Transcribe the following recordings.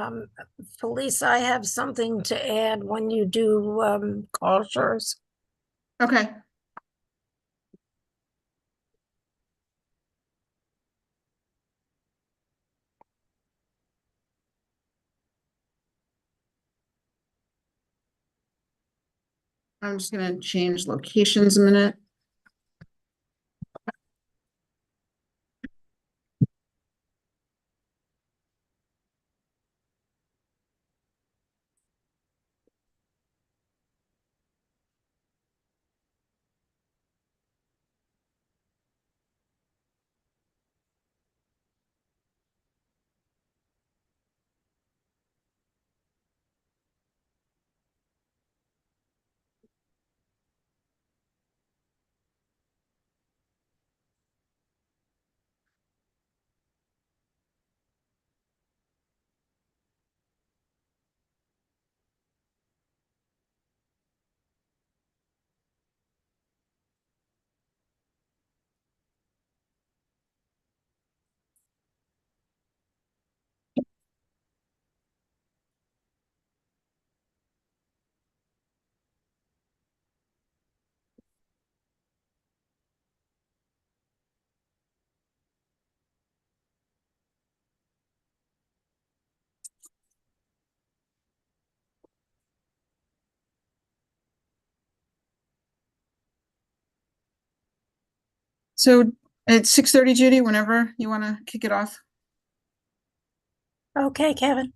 Um, Felice, I have something to add when you do cultures. Okay. I'm just going to change locations a minute. So it's 6:30, Judy, whenever you want to kick it off. Okay, Kevin.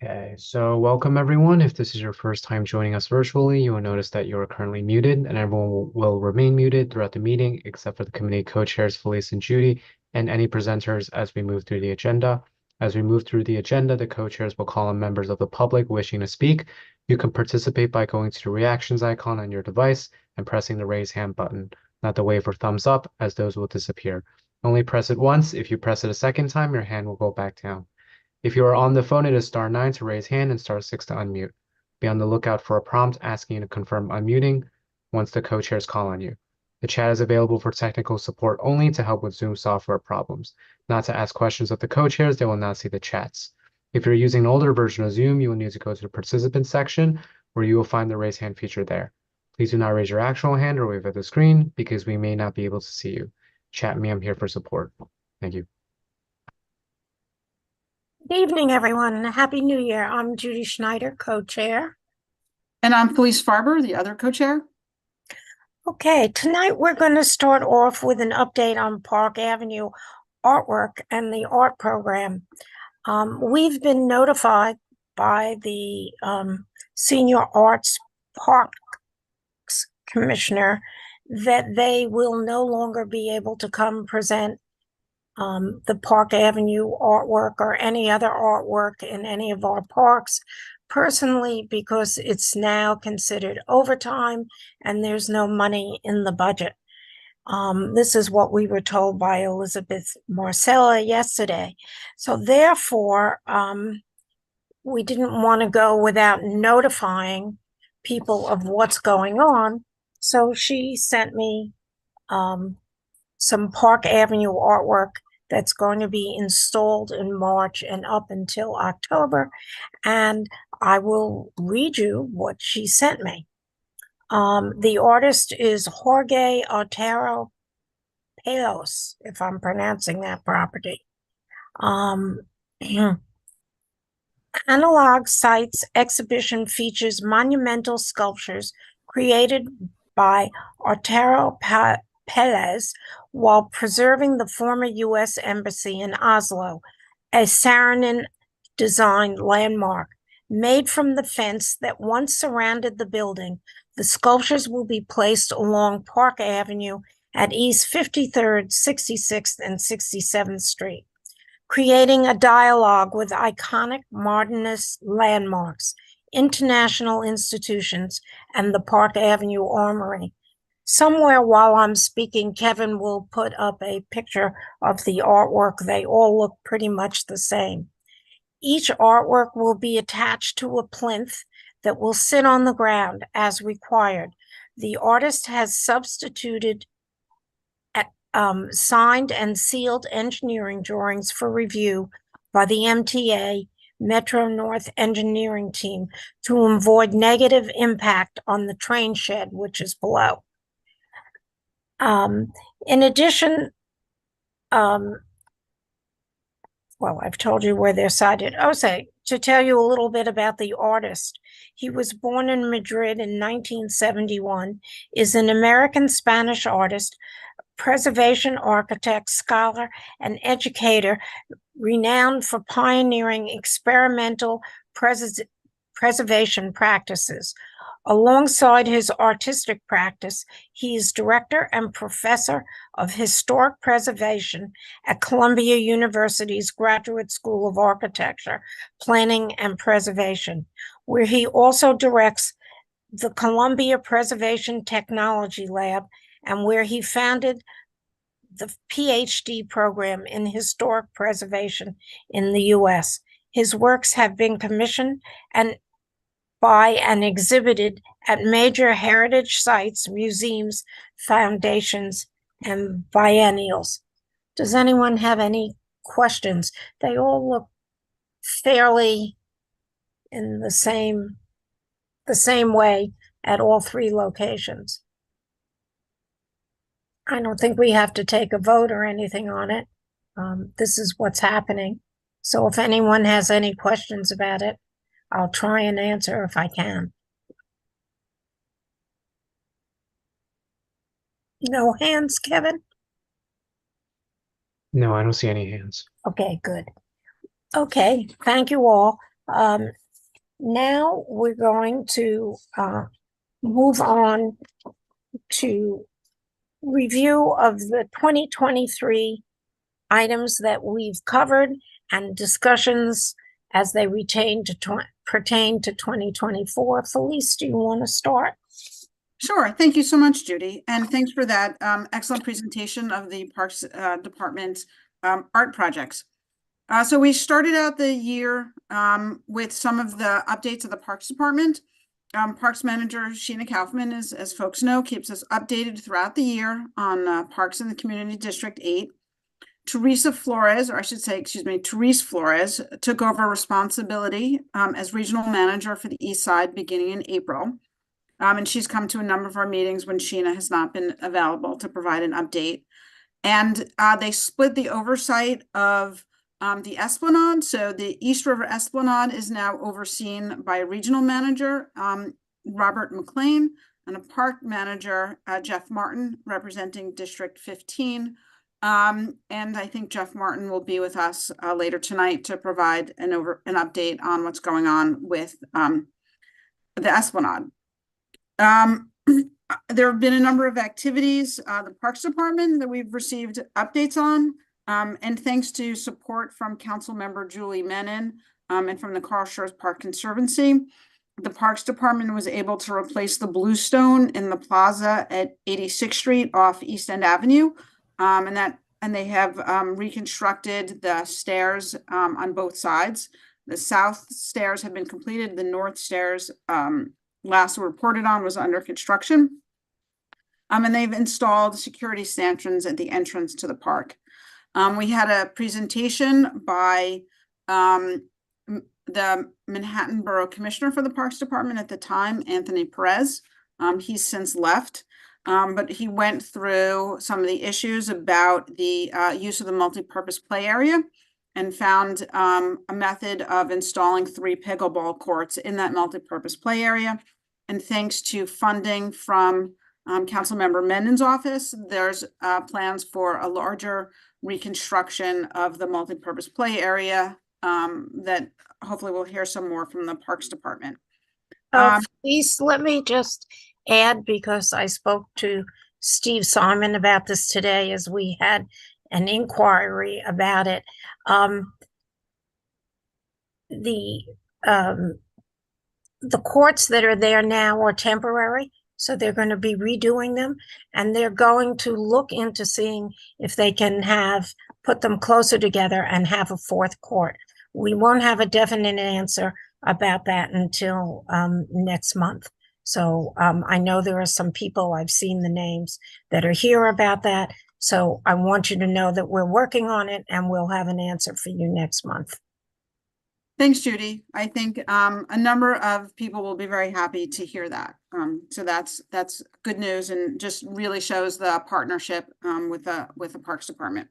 Okay, so welcome everyone. If this is your first time joining us virtually, you will notice that you are currently muted and everyone will remain muted throughout the meeting except for the committee co-chairs Felice and Judy and any presenters as we move through the agenda. As we move through the agenda, the co-chairs will call on members of the public wishing to speak. You can participate by going to the reactions icon on your device and pressing the raise hand button, not the wave or thumbs up, as those will disappear. Only press it once. If you press it a second time, your hand will go back down. If you are on the phone, it is *9 to raise hand and *6 to unmute. Be on the lookout for a prompt asking you to confirm unmuting once the co-chairs call on you. The chat is available for technical support only to help with Zoom software problems, not to ask questions of the co-chairs. They will not see the chats. If you're using an older version of Zoom, you will need to go to the participants section where you will find the raise hand feature there. Please do not raise your actual hand or wave at the screen because we may not be able to see you. Chat me, I'm here for support. Thank you. Good evening, everyone. Happy New Year. I'm Judy Schneider, co-chair. And I'm Felice Farber, the other co-chair. Okay, tonight we're going to start off with an update on Park Avenue artwork and the art program. We've been notified by the Senior Arts Parks Commissioner that they will no longer be able to come present the Park Avenue artwork or any other artwork in any of our parks, personally, because it's now considered overtime and there's no money in the budget. This is what we were told by Elizabeth Marcella yesterday. So therefore, we didn't want to go without notifying people of what's going on. So she sent me some Park Avenue artwork that's going to be installed in March and up until October. And I will read you what she sent me. The artist is Jorge Otero Pelos, if I'm pronouncing that properly. Analog Sites exhibition features monumental sculptures created by Otero Pelez while preserving the former U.S. Embassy in Oslo, a Saarinen-designed landmark. Made from the fence that once surrounded the building, the sculptures will be placed along Park Avenue at East 53rd, 66th, and 67th Street, creating a dialogue with iconic modernist landmarks, international institutions, and the Park Avenue Armory. Somewhere while I'm speaking, Kevin will put up a picture of the artwork. They all look pretty much the same. Each artwork will be attached to a plinth that will sit on the ground as required. The artist has substituted signed and sealed engineering drawings for review by the MTA Metro North engineering team to avoid negative impact on the train shed, which is below. In addition, well, I've told you where they're cited. Also, to tell you a little bit about the artist, he was born in Madrid in 1971, is an American-Spanish artist, preservation architect, scholar, and educator, renowned for pioneering experimental preservation practices. Alongside his artistic practice, he is director and professor of historic preservation at Columbia University's Graduate School of Architecture, Planning and Preservation, where he also directs the Columbia Preservation Technology Lab and where he founded the PhD program in historic preservation in the U.S. His works have been commissioned by and exhibited at major heritage sites, museums, foundations, and biennials. Does anyone have any questions? They all look fairly in the same way at all three locations. I don't think we have to take a vote or anything on it. This is what's happening. So if anyone has any questions about it, I'll try and answer if I can. No hands, Kevin? No, I don't see any hands. Okay, good. Okay, thank you all. Now we're going to move on to review of the 2023 items that we've covered and discussions as they pertain to 2024. Felice, do you want to start? Sure. Thank you so much, Judy. And thanks for that excellent presentation of the Parks Department's art projects. So we started out the year with some of the updates of the Parks Department. Parks Manager Sheena Kaufman, as folks know, keeps us updated throughout the year on parks in the Community District 8. Teresa Flores, or I should say, excuse me, Therese Flores, took over responsibility as regional manager for the East Side beginning in April. And she's come to a number of our meetings when Sheena has not been available to provide an update. And they split the oversight of the Esplanade. So the East River Esplanade is now overseen by a regional manager, Robert McLean, and a park manager, Jeff Martin, representing District 15. And I think Jeff Martin will be with us later tonight to provide an update on what's going on with the Esplanade. There have been a number of activities, the Parks Department, that we've received updates on, and thanks to support from Council Member Julie Menon and from the Carl Schurz Park Conservancy, the Parks Department was able to replace the bluestone in the plaza at 86th Street off East End Avenue, and they have reconstructed the stairs on both sides. The south stairs have been completed. The north stairs, last reported on, was under construction. And they've installed security stanchions at the entrance to the park. We had a presentation by the Manhattan Borough Commissioner for the Parks Department at the time, Anthony Perez. He's since left, but he went through some of the issues about the use of the multi-purpose play area and found a method of installing 3 pickleball courts in that multi-purpose play area. And thanks to funding from Councilmember Menden's office, there's plans for a larger reconstruction of the multi-purpose play area that hopefully we'll hear some more from the Parks Department. Please let me just add, because I spoke to Steve Simon about this today as we had an inquiry about it. The courts that are there now are temporary, so they're going to be redoing them, and they're going to look into seeing if they can put them closer together and have a 4th court. We won't have a definite answer about that until next month. So I know there are some people, I've seen the names, that are here about that. So I want you to know that we're working on it and we'll have an answer for you next month. Thanks, Judy. I think a number of people will be very happy to hear that. So that's good news and just really shows the partnership with the Parks Department.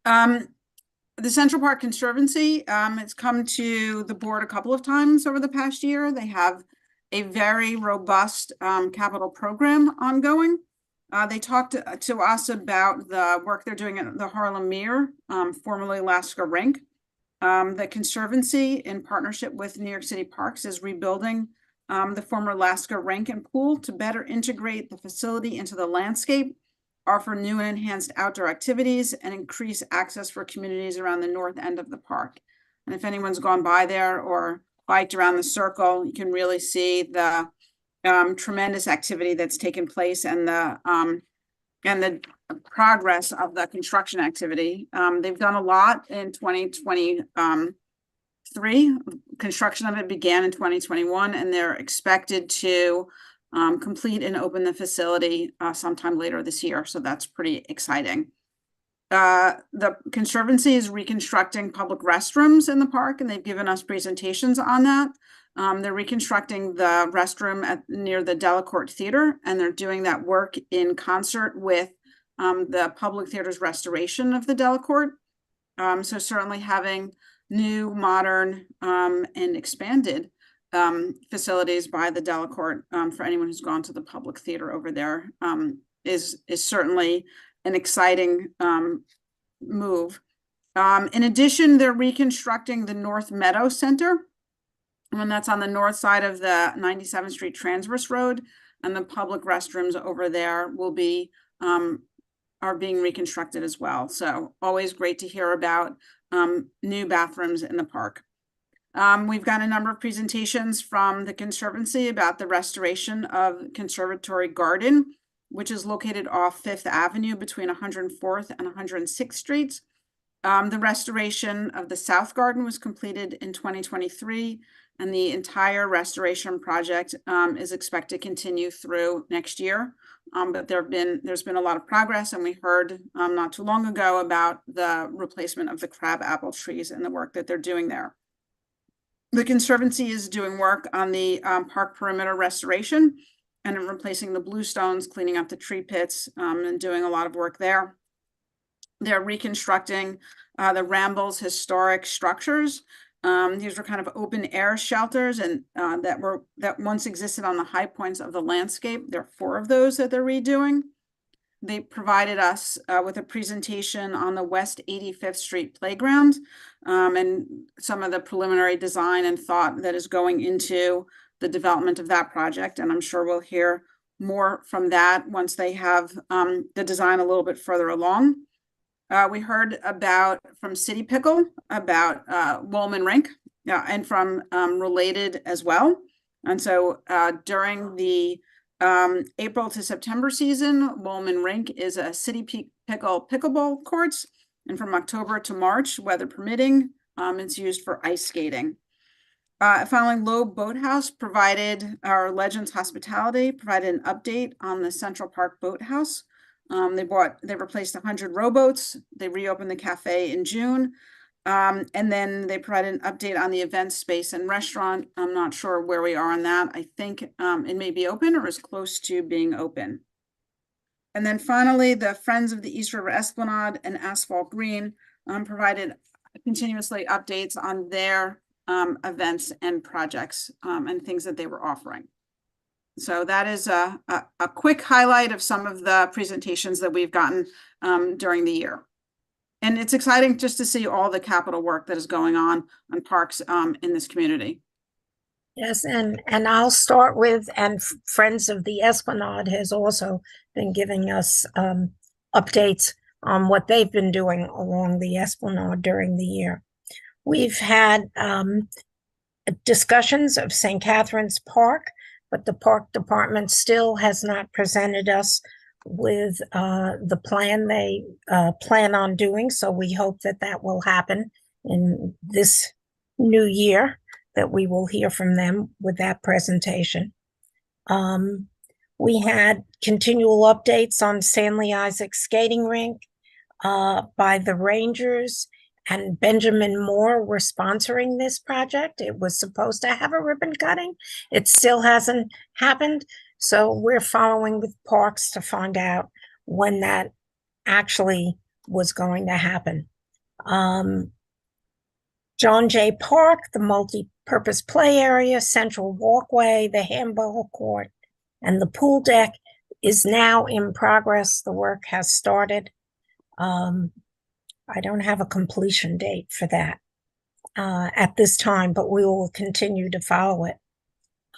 The Central Park Conservancy has come to the board a couple of times over the past year. They have a very robust capital program ongoing. They talked to us about the work they're doing at the Harlem Mere, formerly Lasker Rink. The Conservancy, in partnership with New York City Parks, is rebuilding the former Lasker Rink and Pool to better integrate the facility into the landscape, offer new and enhanced outdoor activities, and increase access for communities around the north end of the park. And if anyone's gone by there or biked around the circle, you can really see the tremendous activity that's taken place and the progress of the construction activity. They've done a lot in 2023. Construction of it began in 2021, and they're expected to complete and open the facility sometime later this year. So that's pretty exciting. The Conservancy is reconstructing public restrooms in the park, and they've given us presentations on that. They're reconstructing the restroom near the Delacorte Theater, and they're doing that work in concert with the Public Theater's restoration of the Delacorte. So certainly having new, modern, and expanded facilities by the Delacorte for anyone who's gone to the Public Theater over there is certainly an exciting move. In addition, they're reconstructing the North Meadow Center, and that's on the north side of the 97th Street Transverse Road, and the public restrooms over there will be are being reconstructed as well. So always great to hear about new bathrooms in the park. We've got a number of presentations from the Conservancy about the restoration of Conservatory Garden, which is located off 5th Avenue between 104th and 106th Streets. The restoration of the South Garden was completed in 2023, and the entire restoration project is expected to continue through next year. But there's been a lot of progress, and we heard not too long ago about the replacement of the crabapple trees and the work that they're doing there. The Conservancy is doing work on the park perimeter restoration and in replacing the bluestones, cleaning up the tree pits, and doing a lot of work there. They're reconstructing the Rambles historic structures. These were kind of open air shelters and that once existed on the high points of the landscape. There are 4 of those that they're redoing. They provided us with a presentation on the West 85th Street playground and some of the preliminary design and thought that is going into the development of that project. And I'm sure we'll hear more from that once they have the design a little bit further along. We heard from City Pickle about Woolman Rink, and from Related as well. And so during the April to September season, Woolman Rink is a City Pickle pickleball courts, and from October to March, weather permitting, it's used for ice skating. Finally, Loeb Boathouse our Legends Hospitality provided an update on the Central Park Boathouse. They replaced 100 rowboats. They reopened the cafe in June. And then they provided an update on the event space and restaurant. I'm not sure where we are on that. I think it may be open or is close to being open. And then finally, the Friends of the East River Esplanade and Asphalt Green provided continuously updates on their events and projects and things that they were offering. So that is a quick highlight of some of the presentations that we've gotten during the year. And it's exciting just to see all the capital work that is going on parks in this community. Yes, and I'll start with, and Friends of the Esplanade has also been giving us updates on what they've been doing along the Esplanade during the year. We've had discussions of St. Catherine's Park, but the park department still has not presented us with the plan they plan on doing. So we hope that that will happen in this new year, that we will hear from them with that presentation. We had continual updates on Stanley Isaac skating rink by the Rangers, and Benjamin Moore were sponsoring this project. It was supposed to have a ribbon cutting. It still hasn't happened. So we're following with Parks to find out when that actually was going to happen. John Jay Park, the multi-purpose play area, central walkway, the handball court, and the pool deck is now in progress. The work has started. I don't have a completion date for that at this time, but we will continue to follow it.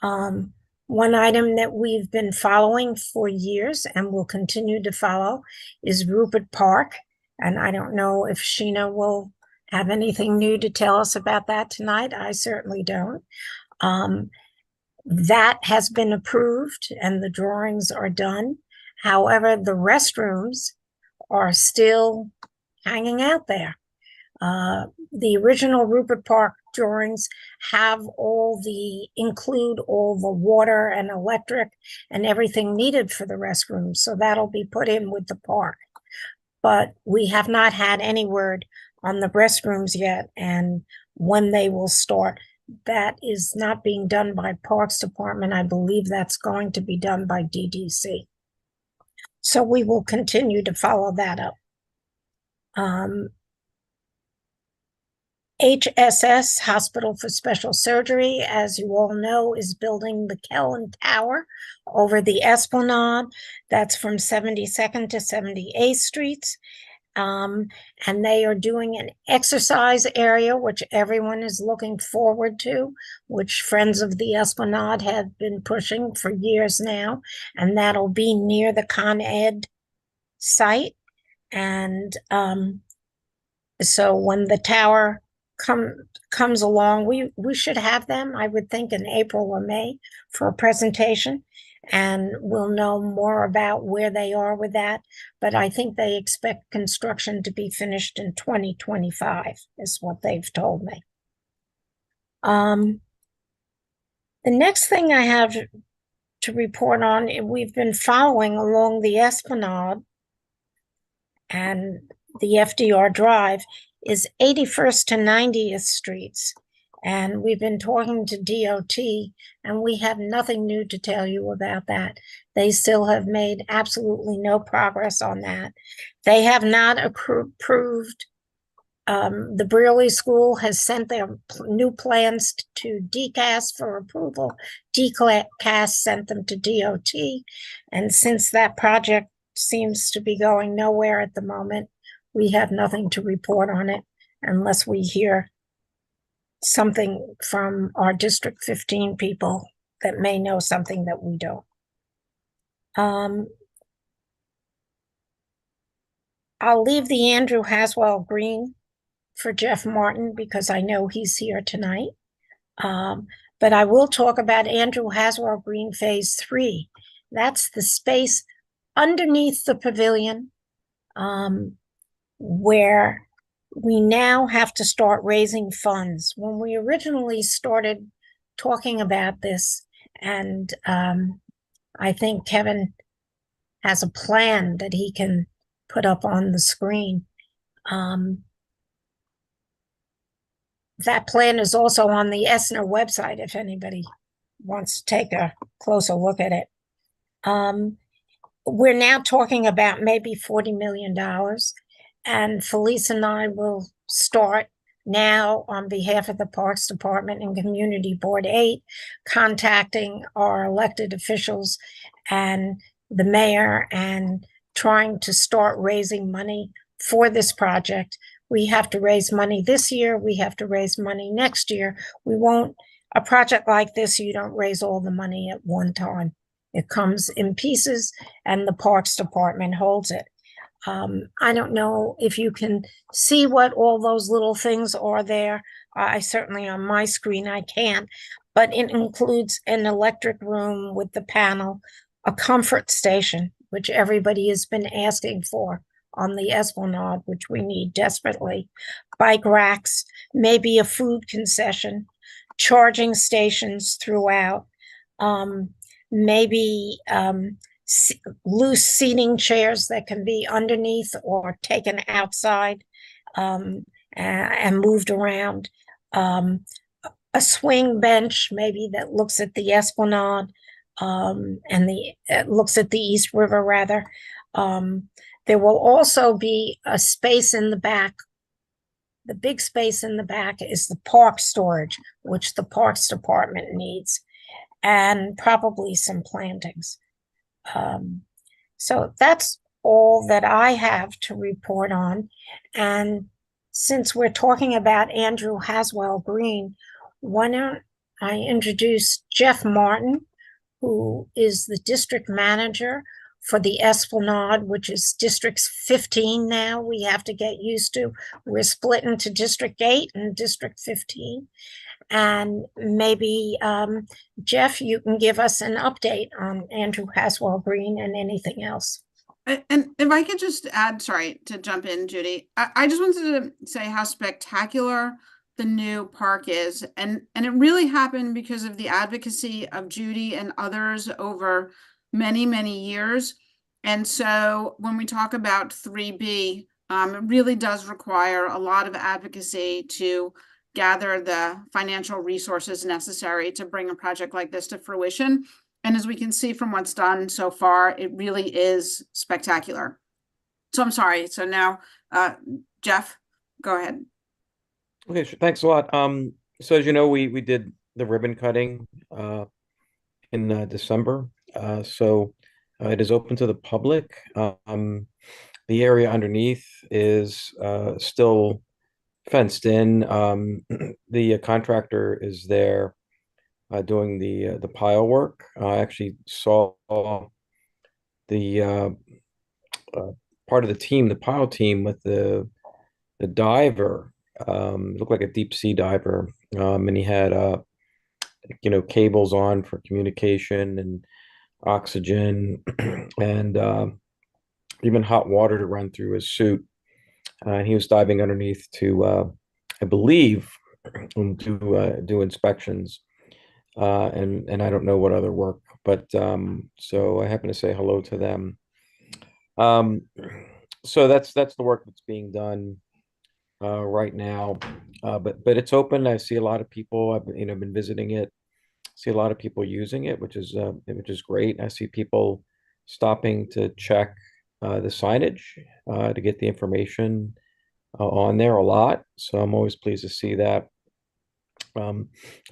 One item that we've been following for years and will continue to follow is Rupert Park. And I don't know if Sheena will have anything new to tell us about that tonight. I certainly don't. That has been approved and the drawings are done. However, the restrooms are still hanging out there. The original Rupert Park drawings include all the water and electric and everything needed for the restrooms. So that'll be put in with the park. But we have not had any word on the restrooms yet and when they will start. That is not being done by Parks Department. I believe that's going to be done by DDC. So we will continue to follow that up. HSS, Hospital for Special Surgery, as you all know, is building the Kellen Tower over the Esplanade. That's from 72nd to 78th Streets. And they are doing an exercise area, which everyone is looking forward to, which Friends of the Esplanade have been pushing for years now. And that'll be near the Con Ed site. And so when the tower comes along, we should have them, I would think, in April or May for a presentation, and we'll know more about where they are with that. But I think they expect construction to be finished in 2025 is what they've told me. The next thing I have to report on, we've been following along the Esplanade and the FDR Drive is 81st to 90th Streets. And we've been talking to DOT and we have nothing new to tell you about that. They still have made absolutely no progress on that. They have not approved. The Brearley School has sent their new plans to DCAS for approval. DCAS sent them to DOT. And since that project seems to be going nowhere at the moment, we have nothing to report on it unless we hear something from our District 15 people that may know something that we don't. I'll leave the Andrew Haswell Green for Jeff Martin because I know he's here tonight. But I will talk about Andrew Haswell Green Phase 3. That's the space underneath the pavilion where we now have to start raising funds. When we originally started talking about this, and I think Kevin has a plan that he can put up on the screen. That plan is also on the Essner website if anybody wants to take a closer look at it. We're now talking about maybe $40 million. And Felice and I will start now on behalf of the Parks Department and Community Board 8, contacting our elected officials and the mayor and trying to start raising money for this project. We have to raise money this year. We have to raise money next year. A project like this, you don't raise all the money at one time. It comes in pieces and the Parks Department holds it. I don't know if you can see what all those little things are there. I certainly on my screen, I can't, but it includes an electric room with the panel, a comfort station, which everybody has been asking for on the Esplanade, which we need desperately, bike racks, maybe a food concession, charging stations throughout. maybe loose seating chairs that can be underneath or taken outside and moved around. A swing bench maybe that looks at the Esplanade and the looks at the East River rather. There will also be a space in the back. The big space in the back is the park storage, which the Parks Department needs, and probably some plantings. So that's all that I have to report on. And since we're talking about Andrew Haswell Green, why don't I introduce Jeff Martin, who is the district manager for the Esplanade, which is District 15 now. We have to get used to. We're split into District 8 and District 15. And maybe, Jeff, you can give us an update on Andrew Haswell Green and anything else. And if I could just add, sorry to jump in, Judy, I just wanted to say how spectacular the new park is. And it really happened because of the advocacy of Judy and others over many, many years. And so when we talk about 3B, it really does require a lot of advocacy to gather the financial resources necessary to bring a project like this to fruition. And as we can see from what's done so far, it really is spectacular. So I'm sorry. So now, Jeff, go ahead. Okay, sure. Thanks a lot. So as you know, we did the ribbon cutting in December. So it is open to the public. The area underneath is still fenced in. The contractor is there doing the pile work. I actually saw the part of the team, the pile team, with the diver. Looked like a deep sea diver, and he had cables on for communication and oxygen, and even hot water to run through his suit. And he was diving underneath to, I believe, do inspections, and I don't know what other work, but so I happen to say hello to them. So that's the work that's being done right now, but it's open. I see a lot of people. I've been visiting it. See a lot of people using it, which is great. I see people stopping to check the signage to get the information on there a lot. So I'm always pleased to see that. I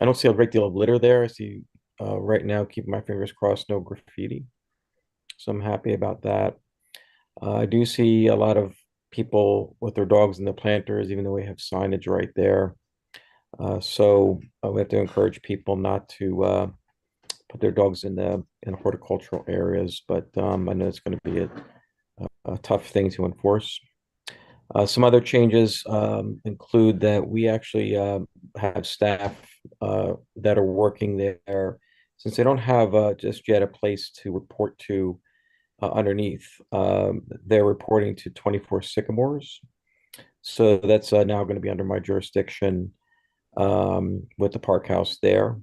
don't see a great deal of litter there. I see right now, keeping my fingers crossed, no graffiti. So I'm happy about that. I do see a lot of people with their dogs in the planters, even though we have signage right there. So we have to encourage people not to put their dogs in horticultural areas, but I know it's going to be a tough thing to enforce. Some other changes include that we actually have staff that are working there, since they don't have just yet a place to report to underneath. They're reporting to 24 Sycamores. So that's now going to be under my jurisdiction with the park house there.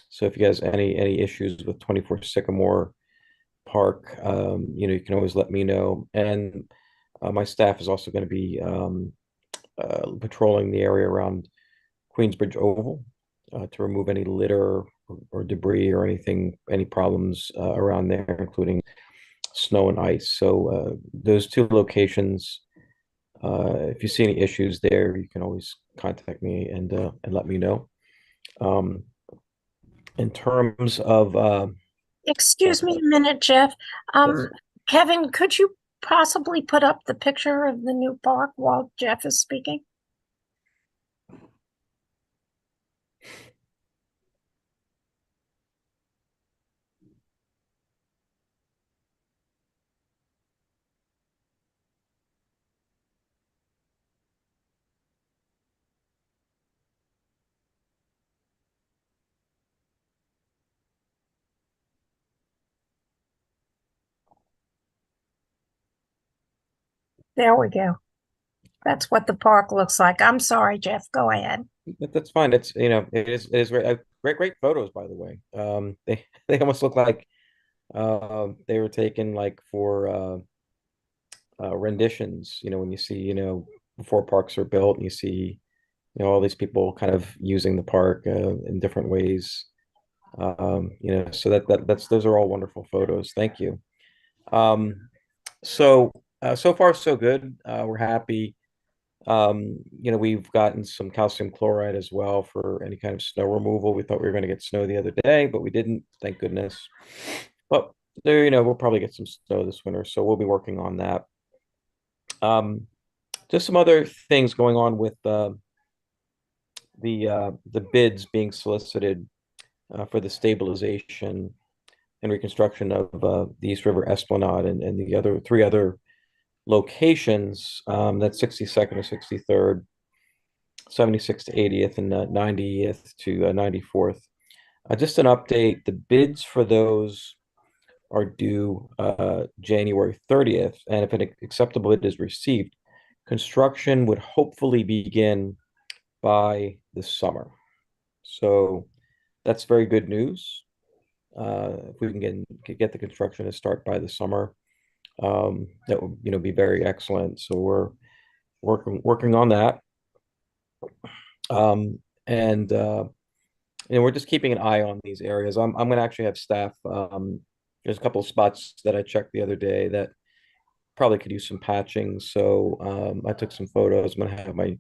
So if you guys any issues with 24 Sycamore Park, you can always let me know. And my staff is also going to be patrolling the area around Queensbridge Oval to remove any litter or debris or any problems around there, including snow and ice. So those two locations, if you see any issues there, you can always contact me and let me know. In terms of Excuse me a minute, Jeff. Yes. Kevin, could you possibly put up the picture of the new park while Jeff is speaking? There we go. That's what the park looks like. I'm sorry, Jeff. Go ahead. That's fine. It is great photos, by the way. They they almost look like They were taken like for renditions, when you see, before parks are built and you see, all these people kind of using the park in different ways. So that's those are all wonderful photos. Thank you. Um, so far so good. We're happy. We've gotten some calcium chloride as well for any kind of snow removal. We thought we were going to get snow the other day, but we didn't, thank goodness. But there, we'll probably get some snow this winter, so we'll be working on that. Just some other things going on with the bids being solicited for the stabilization and reconstruction of the East River Esplanade and the other three other locations, that's 62nd to 63rd, 76th to 80th, and 90th to 94th. Just an update, the bids for those are due January 30th, and if an acceptable bid is received, construction would hopefully begin by the summer. So that's very good news. If we can get the construction to start by the summer, that would be very excellent. So we're working on that. And we're just keeping an eye on these areas. I'm going to actually have staff. There's a couple of spots that I checked the other day that probably could use some patching. So I took some photos. I'm going to have my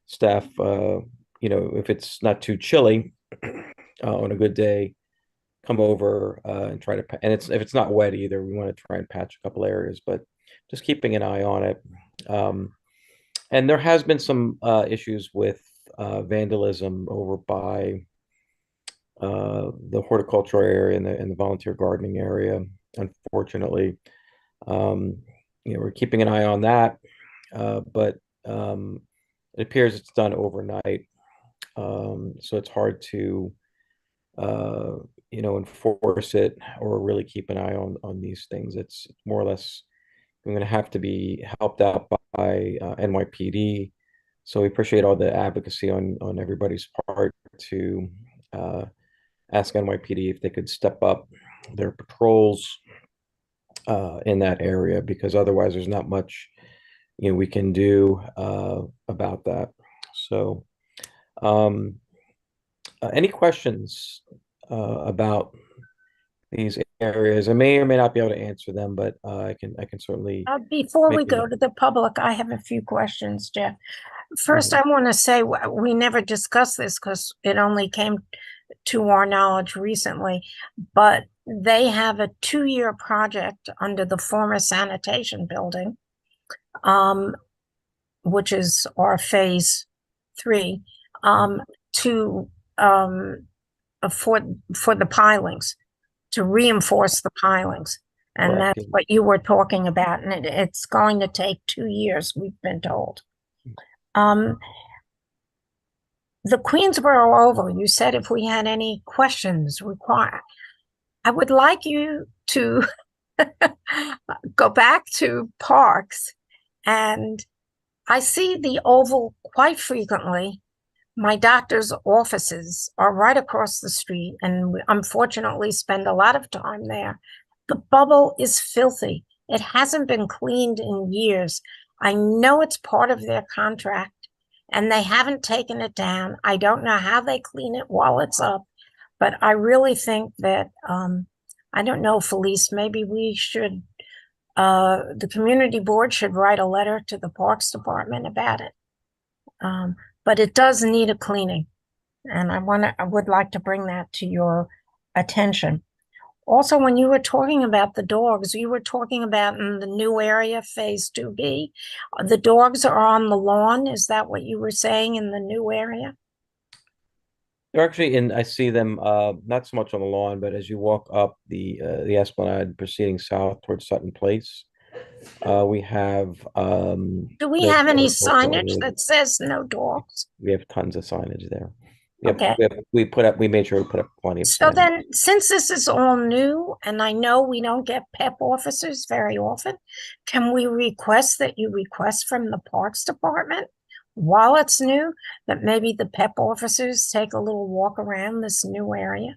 staff, if it's not too chilly on a good day, come over and try to, and if it's not wet either, we want to try and patch a couple areas, but just keeping an eye on it. And there has been some issues with vandalism over by the horticultural area and the volunteer gardening area. Unfortunately, we're keeping an eye on that, but it appears it's done overnight, so it's hard to enforce it or really keep an eye on these things. It's more or less going to have to be helped out by NYPD. So we appreciate all the advocacy on everybody's part to ask NYPD if they could step up their patrols in that area, because otherwise there's not much we can do about that. So any questions about these areas? I may or may not be able to answer them, but I can certainly Before we make go it. to the public, I have a few questions, Jeff. First, I want to say we never discussed this because it only came to our knowledge recently, but they have a 2-year project under the former sanitation building, which is our phase 3, to for the pilings, to reinforce the pilings. And Correct. that's what you were talking about. And it's going to take 2 years, we've been told. The Queensboro Oval, you said if we had any questions I would like you to go back to parks. And I see the Oval quite frequently. My doctor's offices are right across the street, and we unfortunately spend a lot of time there. The bubble is filthy. It hasn't been cleaned in years. I know it's part of their contract, and they haven't taken it down. I don't know how they clean it while it's up, but I really think that, I don't know, Felice, maybe we should, the community board should write a letter to the Parks Department about it. But it does need a cleaning, and I would like to bring that to your attention. Also, when you were talking about the dogs, you were talking about in the new area, phase 2B, the dogs are on the lawn. Is that what you were saying in the new area? They're actually in. I see them not so much on the lawn, but as you walk up the Esplanade, proceeding south towards Sutton Place, we have Do we the have any horticultural signage area. that says no dogs? We have tons of signage there. Okay. We made sure we put up plenty of So signage. then, since this is all new, and I know we don't get PEP officers very often, can we request that you request from the Parks Department while it's new, that maybe the PEP officers take a little walk around this new area?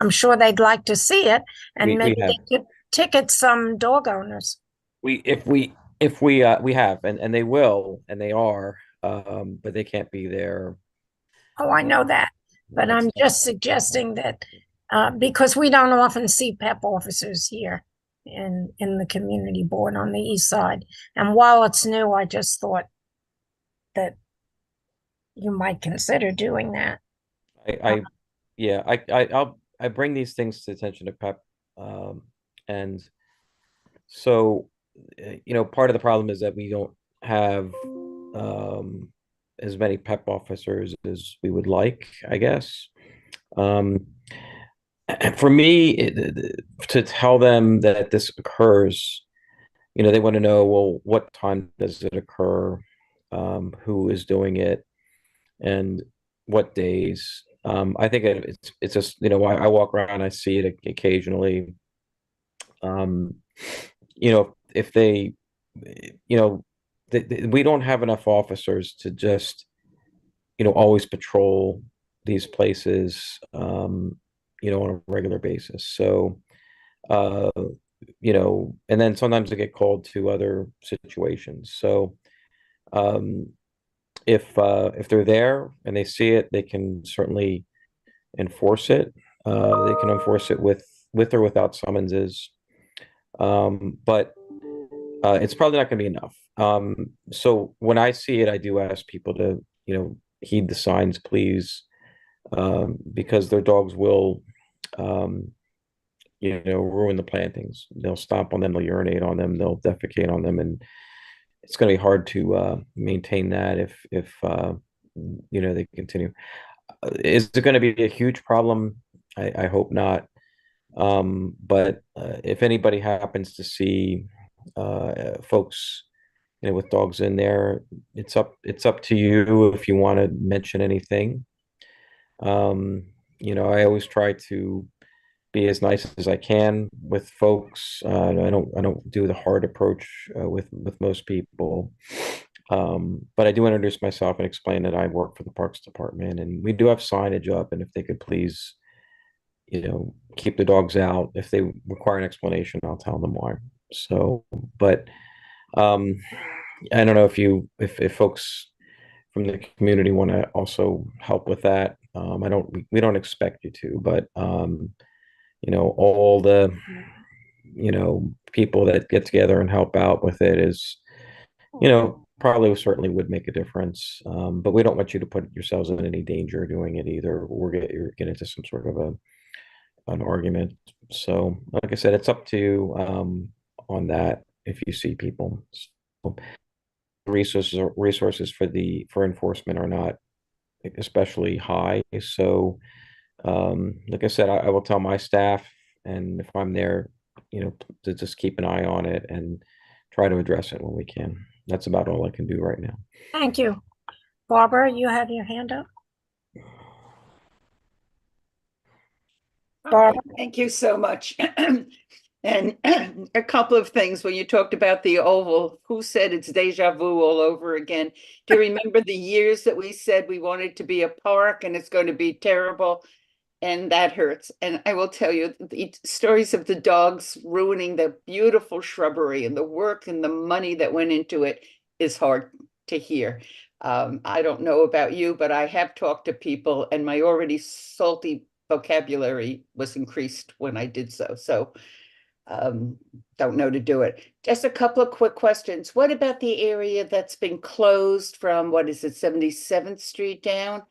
I'm sure they'd like to see it, and We maybe have. they could ticket some dog owners. We have, and they will, and they are, but they can't be there. Oh, I know that, but That's I'm just suggesting that because we don't often see PEP officers here in the community board on the east side. And while it's new, I just thought that you might consider doing that. I yeah, I bring these things to the attention of PEP, and so part of the problem is that we don't have as many PEP officers as we would like, I guess. Um, for me, to tell them that this occurs, they want to know, well, what time does it occur? Who is doing it? And what days? I think it's just, I walk around, I see it occasionally. Um, if they, we don't have enough officers to just, always patrol these places, on a regular basis. So, uh, and then sometimes they get called to other situations. So, um, if they're there and they see it, they can certainly enforce it. They can enforce it with or without summonses. But it's probably not going to be enough. So when I see it, I do ask people to, heed the signs, please, because their dogs will, um, ruin the plantings. They'll stomp on them, they'll urinate on them, they'll defecate on them, and it's going to be hard to maintain that if they continue. Is it going to be a huge problem? I hope not. But if anybody happens to see folks, with dogs in there, it's up to you if you want to mention anything. I always try to be as nice as I can with folks. I don't do the hard approach with most people. But I do introduce myself and explain that I work for the Parks Department, and we do have signage up. And if they could please, keep the dogs out. If they require an explanation, I'll tell them why. So, but I don't know if folks from the community want to also help with that. We don't expect you to, but all the people that get together and help out with it is, probably certainly would make a difference. But we don't want you to put yourselves in any danger doing it either, or get into some sort of an argument. So, like I said, it's up to you on that if you see people. So, resources for enforcement are not especially high. So, like I said, I will tell my staff, and if I'm there, to just keep an eye on it and try to address it when we can. That's about all I can do right now. Thank you. Barbara, you have your hand up. Barbara? Thank you so much. And a couple of things when you talked about the oval, who said it's deja vu all over again? Do you remember the years that we said we wanted to be a park and it's going to be terrible? And that hurts. And I will tell you, the stories of the dogs ruining the beautiful shrubbery and the work and the money that went into it is hard to hear. I don't know about you, but I have talked to people and my already salty vocabulary was increased when I did so. So don't know to do it. Just a couple of quick questions. What about the area that's been closed from, what is it, 77th Street down?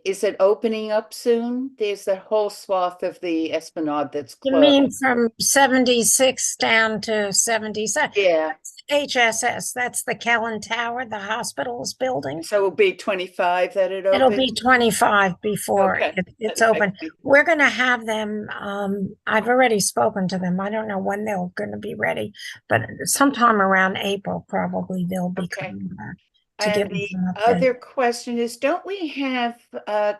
Is it opening up soon? There's a whole swath of the Esplanade that's You closed. mean from 76 down to 77? Yeah. HSS, that's the Kellen Tower, the hospital's building. So it'll be 25 that it It'll opens? be 25 before Okay. it's Okay. open. We're going to have them, I've already spoken to them. I don't know when they're going to be ready, but sometime around April, probably they'll be Okay. coming back to give And us the an update. other question is, don't we have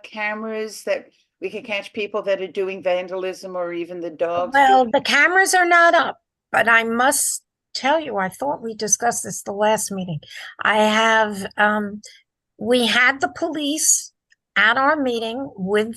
cameras that we can catch people that are doing vandalism or even the dogs? Well, the cameras are not up, but I must tell you, I thought we discussed this the last meeting. I have, we had the police at our meeting with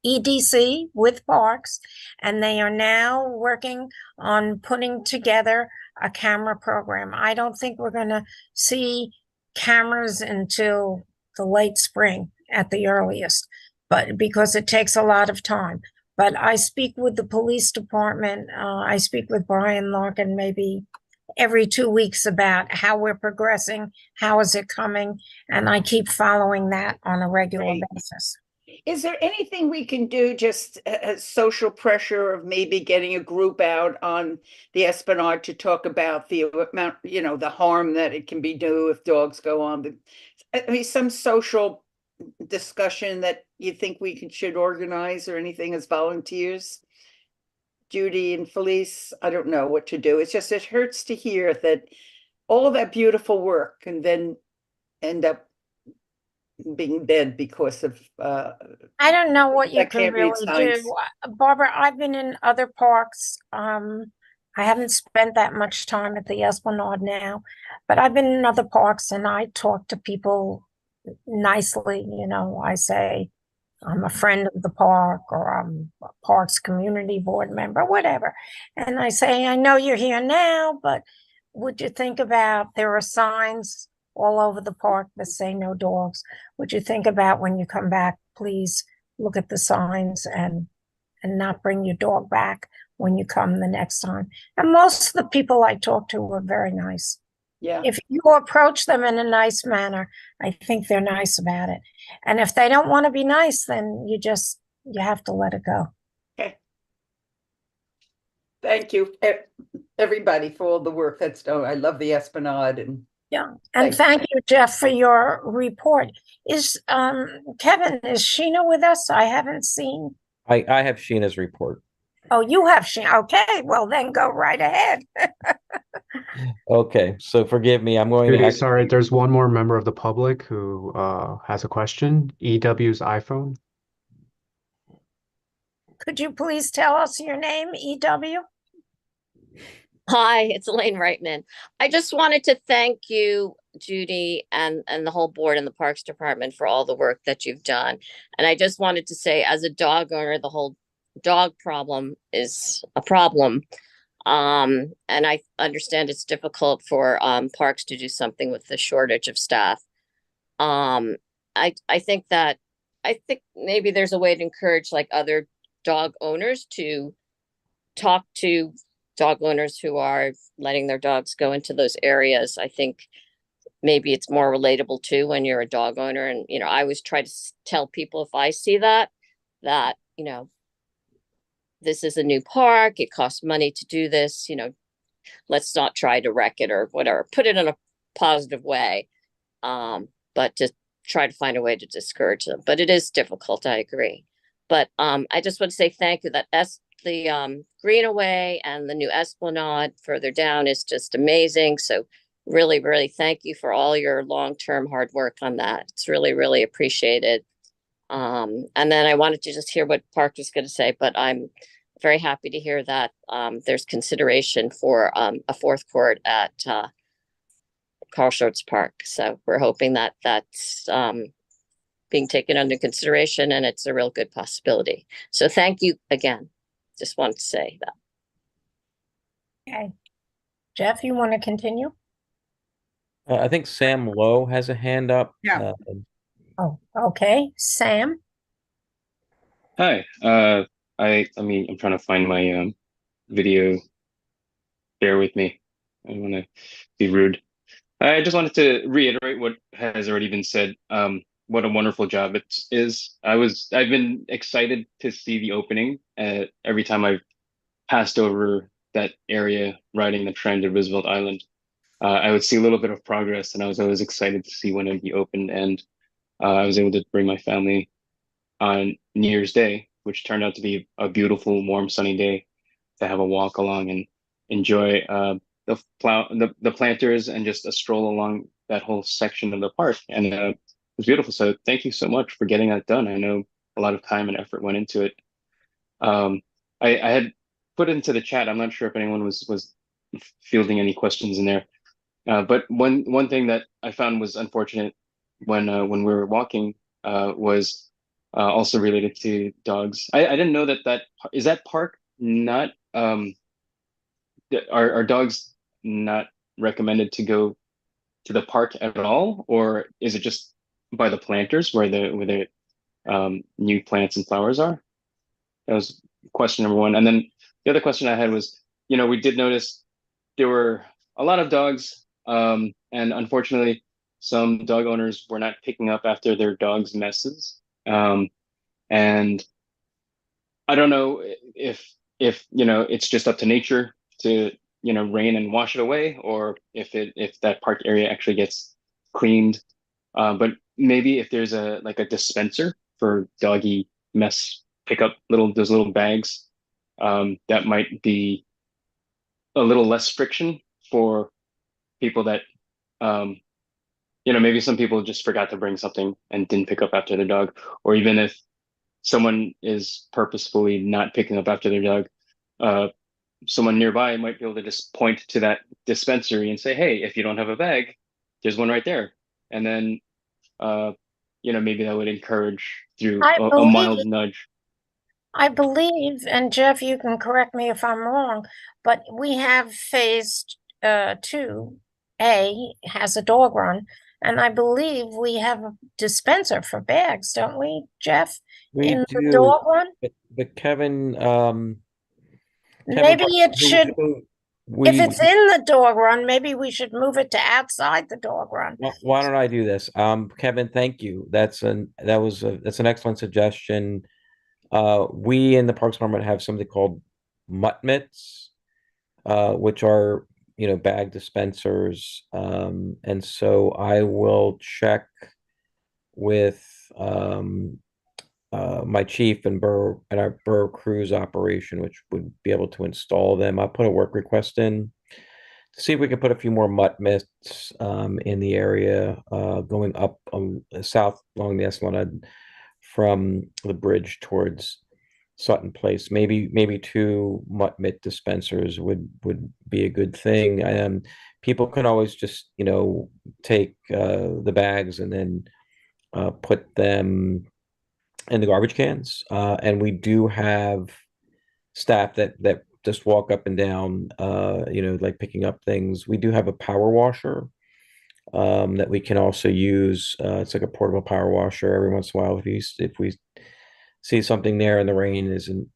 EDC with Parks, and they are now working on putting together a camera program. I don't think we're going to see cameras until the late spring at the earliest, but because it takes a lot of time. But I speak with the police department. I speak with Brian Larkin maybe every 2 weeks about how we're progressing, how is it coming, and I keep following that on a regular Right. basis. Is there anything we can do, just social pressure of maybe getting a group out on the Esplanade to talk about the amount, the harm that it can be do if dogs go on the, I mean, some social discussion that you think we should organize or anything as volunteers? Judy and Felice, I don't know what to do. It's just, it hurts to hear that all of that beautiful work can then end up being dead because of I don't know what you that can can't read really signs. do. Barbara, I've been in other parks. I haven't spent that much time at the Esplanade now, but I've been in other parks and I talk to people nicely. I say, I'm a friend of the park, or I'm a parks community board member, whatever. And I say, I know you're here now, but would you think about, there are signs all over the park that say no dogs. Would you think about when you come back, please look at the signs and not bring your dog back when you come the next time? And most of the people I talk to are very nice. Yeah. If you approach them in a nice manner, I think they're nice about it. And if they don't want to be nice, then you have to let it go. Okay. Thank you, everybody, for all the work that's done. I love the Esplanade and Yeah. And thank you, Jeff, for your report. Is Kevin, is Sheena with us? I haven't seen. I have Sheena's report. Oh, you have Sheena. Okay, well then go right ahead. Okay, so forgive me. I'm going to Judy, actually, sorry, there's one more member of the public who has a question. EW's iPhone. Could you please tell us your name, EW? Hi, it's Elaine Reitman. I just wanted to thank you, Judy, and the whole board and the Parks Department for all the work that you've done. And I just wanted to say, as a dog owner, the whole dog problem is a problem. And I understand it's difficult for parks to do something with the shortage of staff. Um, I think maybe there's a way to encourage like other dog owners to talk to dog owners who are letting their dogs go into those areas. I think maybe it's more relatable too when you're a dog owner. And, I always try to tell people if I see that, this is a new park, it costs money to do this, let's not try to wreck it or whatever, put it in a positive way. But to try to find a way to discourage them. But it is difficult, I agree. But I just want to say thank you. The Greenaway and the new Esplanade further down is just amazing. So really, really thank you for all your long-term hard work on that. It's really, really appreciated. And then I wanted to just hear what Park was going to say, but I'm very happy to hear that there's consideration for a fourth court at Carl Schurz Park. So we're hoping that that's being taken under consideration, and it's a real good possibility. So thank you again. Just wanted to say that. Okay. Jeff, you want to continue? I think Sam Lowe has a hand up. Yeah. Oh, okay. Sam? Hi. I'm trying to find my video. Bear with me. I don't want to be rude. I just wanted to reiterate what has already been said. What a wonderful job it is. I've been excited to see the opening. Every time I've passed over that area riding the train to Roosevelt Island, I would see a little bit of progress, and I was always excited to see when it would be opened. And I was able to bring my family on New Year's Day, which turned out to be a beautiful, warm, sunny day to have a walk along and enjoy the planters and just a stroll along that whole section of the park. And it was beautiful. So thank you so much for getting that done. I know a lot of time and effort went into it. I had put into the chat. I'm not sure if anyone was fielding any questions in there. But one thing that I found was unfortunate when we were walking was also related to dogs. I didn't know that is that park not are dogs not recommended to go to the park at all, or is it just by the planters where the new plants and flowers are? That was question number one. And then the other question I had was, we did notice there were a lot of dogs, and unfortunately, some dog owners were not picking up after their dogs' messes. And I don't know if it's just up to nature to rain and wash it away, or if that park area actually gets cleaned. But maybe if there's a dispenser for doggy mess pickup, those little bags, that might be a little less friction for people that maybe some people just forgot to bring something and didn't pick up after their dog, or even if someone is purposefully not picking up after their dog, uh, someone nearby might be able to just point to that dispensary and say, hey, if you don't have a bag, there's one right there. And then uh, maybe that would encourage through I a believe mild nudge. I believe, and Jeff, you can correct me if I'm wrong, but we have phase 2A has a dog run, and I believe we have a dispenser for bags, don't we, Jeff? We In the do, dog run? but Kevin, Maybe it who, should, who, if we, it's in the dog run, maybe we should move it to outside the dog run. why don't I do this? Kevin, thank you. That's an excellent suggestion. We in the Parks Department have something called mutt mitts, which are, bag dispensers. And so I will check with my chief and our borough crews operation, which would be able to install them. I'll put a work request in to see if we can put a few more mutt mitts in the area, going up south along the Esplanade from the bridge towards Sutton Place. Maybe two mutt mitt dispensers would be a good thing. People can always just take the bags and then put them in the garbage cans. And we do have staff that just walk up and down, like picking up things. We do have a power washer that we can also use. It's like a portable power washer. Every once in a while, if we see something there and the rain isn't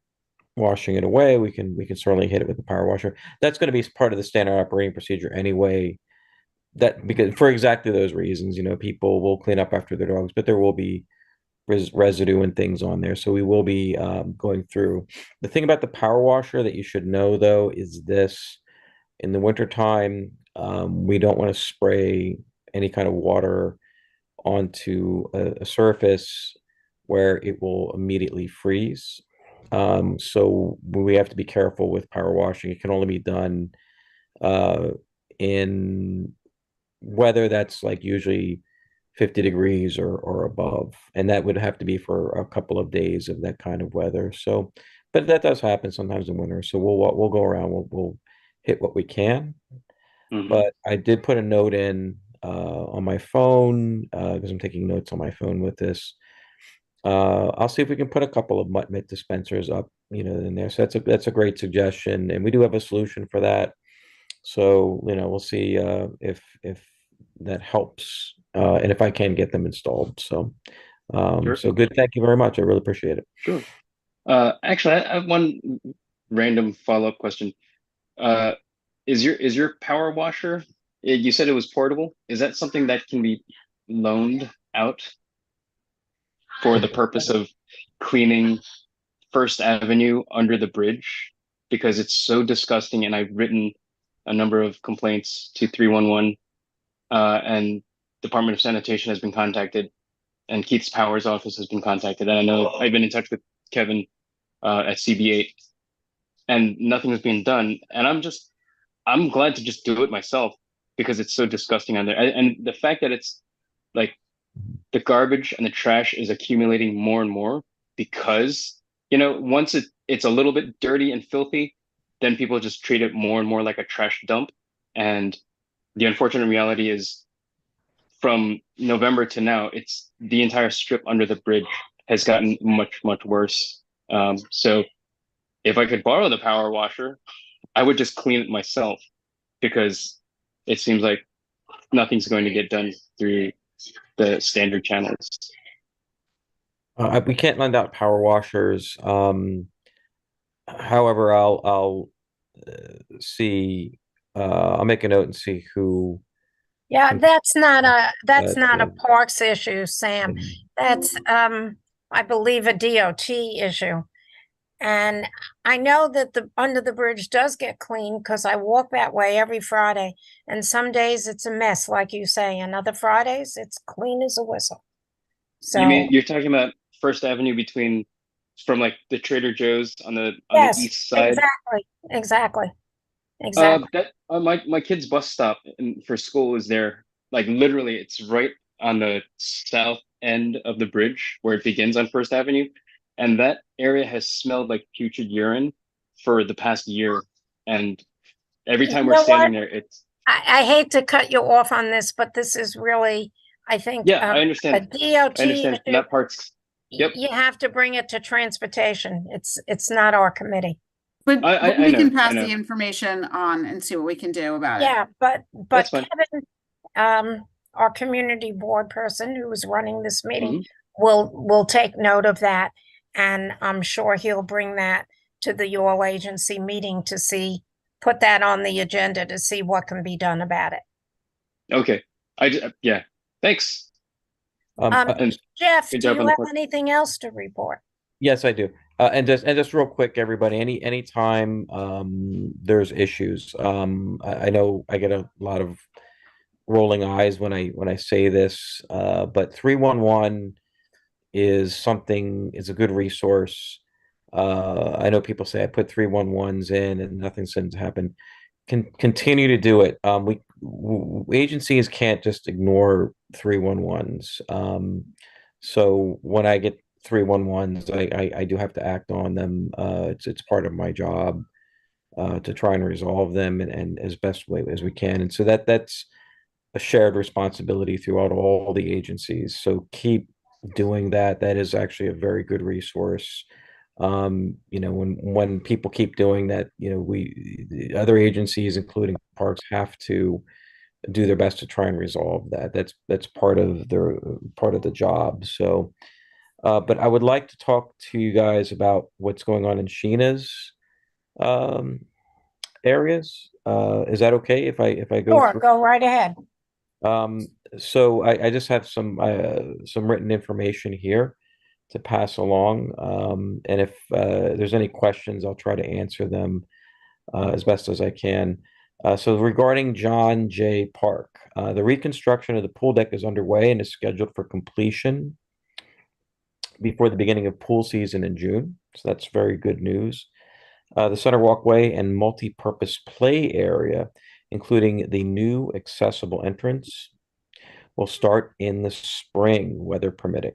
washing it away, we can certainly hit it with the power washer. That's going to be part of the standard operating procedure anyway. Because for exactly those reasons, people will clean up after their dogs, but there will be residue and things on there. So we will be going through. The thing about the power washer that you should know, though, is this: in the wintertime, we don't want to spray any kind of water onto a surface where it will immediately freeze. So we have to be careful with power washing. It can only be done in weather that's like usually 50 degrees or above, and that would have to be for a couple of days of that kind of weather. So, but that does happen sometimes in winter. So we'll go around. We'll hit what we can. Mhm. But I did put a note in on my phone because I'm taking notes on my phone with this. I'll see if we can put a couple of mutt mitt dispensers up, in there. So that's a great suggestion, and we do have a solution for that. So, we'll see if that helps, and if I can get them installed. So, Sure. so good. Thank you very much. I really appreciate it. Sure. Actually, I have one random follow-up question. Uh, is your power washer, you said it was portable? Is that something that can be loaned out for the purpose of cleaning First Avenue under the bridge? Because it's so disgusting, and I've written a number of complaints to 311, and Department of Sanitation has been contacted, and Keith's Powers office has been contacted. And I know I've been in touch with Kevin at CB8, and nothing is being done. And I'm glad to just do it myself because it's so disgusting on there. And the fact that it's like the garbage and the trash is accumulating more and more because, once it's a little bit dirty and filthy, then people just treat it more and more like a trash dump. And the unfortunate reality is from November to now, it's the entire strip under the bridge has gotten much, much worse. So if I could borrow the power washer, I would just clean it myself because it seems like nothing's going to get done through the standard channels. We can't lend out power washers. However, I'll see. I'll make a note and see who. Yeah, can- that's not a that, parks issue, Sam. That's I believe a DOT issue. And I know that the under the bridge does get cleaned because I walk that way every Friday. And some days it's a mess, like you say, and other Fridays it's clean as a whistle. So You're talking about First Avenue from like the Trader Joe's on the yes, east side? exactly. My kid's bus stop for school is there. Like literally, it's right on the south end of the bridge where it begins on First Avenue, and that area has smelled like putrid urine for the past year. And every time You we're know standing what? there, it's I hate to cut you off on this, but this is really, I think, yeah, I a understand. DOT I understand. And issue. that part's yep. You have to bring it to transportation. It's not our committee. But I we know, can I pass know. the information on and see what we can do about it. Yeah, but That's fine. Kevin, our community board person who is running this meeting, Mhm. will take note of that, and I'm sure he'll bring that to the all agency meeting to put that on the agenda to see what can be done about it. Okay. Yeah. Thanks. And Jeff, good do job you on the have part. anything else to report? Yes, I do. And just real quick, everybody, anytime there's issues, I know I get a lot of rolling eyes when I say this, but 311 is a good resource. I know people say I put 311s in and nothing seems to happen. Continue to do it. Agencies can't just ignore 311s. So when I get 311s, I do have to act on them. It's part of my job to try and resolve them and as best way as we can. And so that's a shared responsibility throughout all the agencies. So keep doing that. That is actually a very good resource. When people keep doing that, the other agencies, including parks, have to do their best to try and resolve that. That's part of the job. So, but I would like to talk to you guys about what's going on in Sheena's um, areas. Is that okay if I go Sure, through? go right ahead. So I just have some written information here to pass along. And if there's any questions, I'll try to answer them as best as I can. So regarding John J. Park, the reconstruction of the pool deck is underway and is scheduled for completion before the beginning of pool season in June. So that's very good news. The center walkway and multi-purpose play area, including the new accessible entrance, will start in the spring, weather permitting.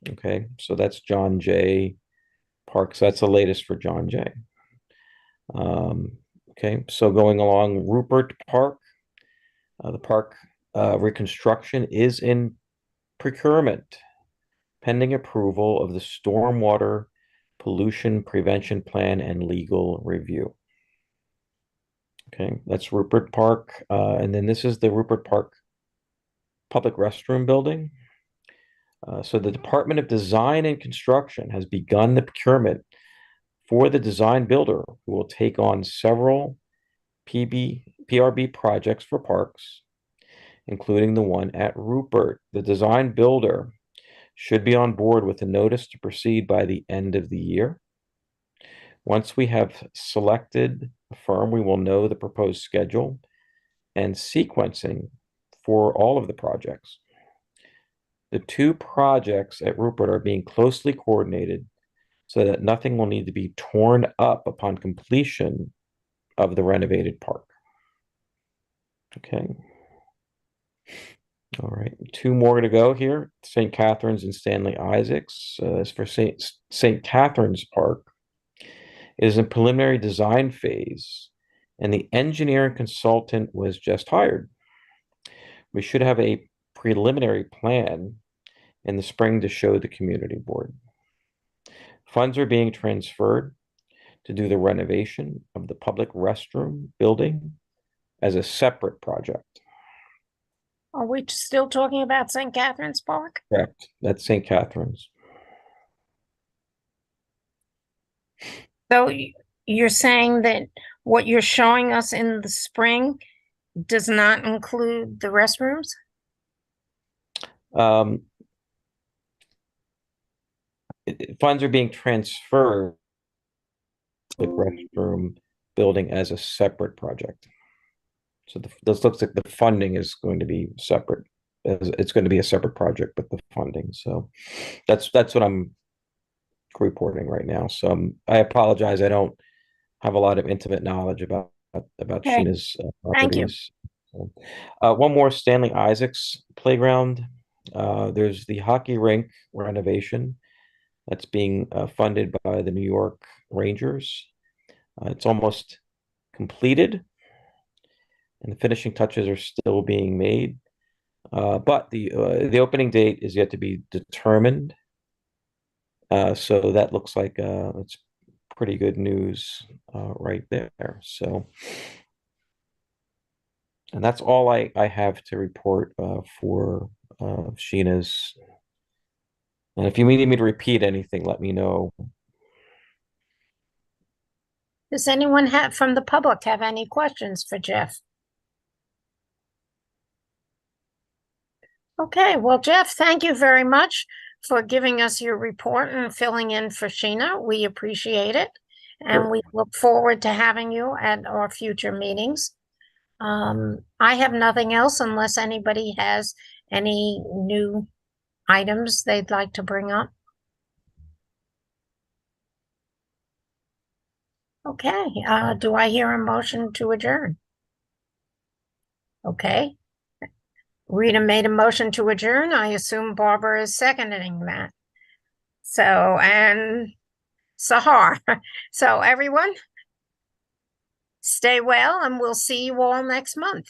Okay, so that's John J. Park. So that's the latest for John J. Okay, so going along Rupert Park, the park reconstruction is in procurement, pending approval of the stormwater pollution prevention plan and legal review. Okay, that's Rupert Park. And then this is the Rupert Park public restroom building. So the Department of Design and Construction has begun the procurement for the design builder who will take on several PRB projects for parks, including the one at Rupert. The design builder should be on board with a notice to proceed by the end of the year. Once we have selected a firm, we will know the proposed schedule and sequencing for all of the projects. The two projects at Rupert are being closely coordinated so that nothing will need to be torn up upon completion of the renovated park. Okay. All right, two more to go here. St. Catherine's and Stanley Isaacs. As for St. Catherine's Park, it is in preliminary design phase, and the engineering consultant was just hired. We should have a preliminary plan in the spring to show the community board. Funds are being transferred to do the renovation of the public restroom building as a separate project. Are we still talking about St. Catherine's Park? Correct. That's St. Catherine's. So you're saying that what you're showing us in the spring does not include the restrooms? Funds are being transferred to the restroom building as a separate project. So this looks like the funding is going to be separate. It's going to be a separate project, but the funding. So that's what I'm reporting right now. So I apologize. I don't have a lot of intimate knowledge about Okay. Sheena's Thank you. properties. One more, Stanley Isaacs Playground. There's the hockey rink renovation that's being funded by the New York Rangers. It's almost completed, and the finishing touches are still being made. But the opening date is yet to be determined. So that looks like it's pretty good news right there. So, and that's all I have to report for Sheena's. And if you need me to repeat anything, let me know. Does anyone from the public have any questions for Jeff? Okay, well, Jeff, thank you very much for giving us your report and filling in for Sheena. We appreciate it. And Sure. we look forward to having you at our future meetings. I have nothing else unless anybody has any new items they'd like to bring up. Okay, do I hear a motion to adjourn? Okay. Rita made a motion to adjourn. I assume Barbara is seconding that. So, and Sahar. So everyone, stay well and we'll see you all next month.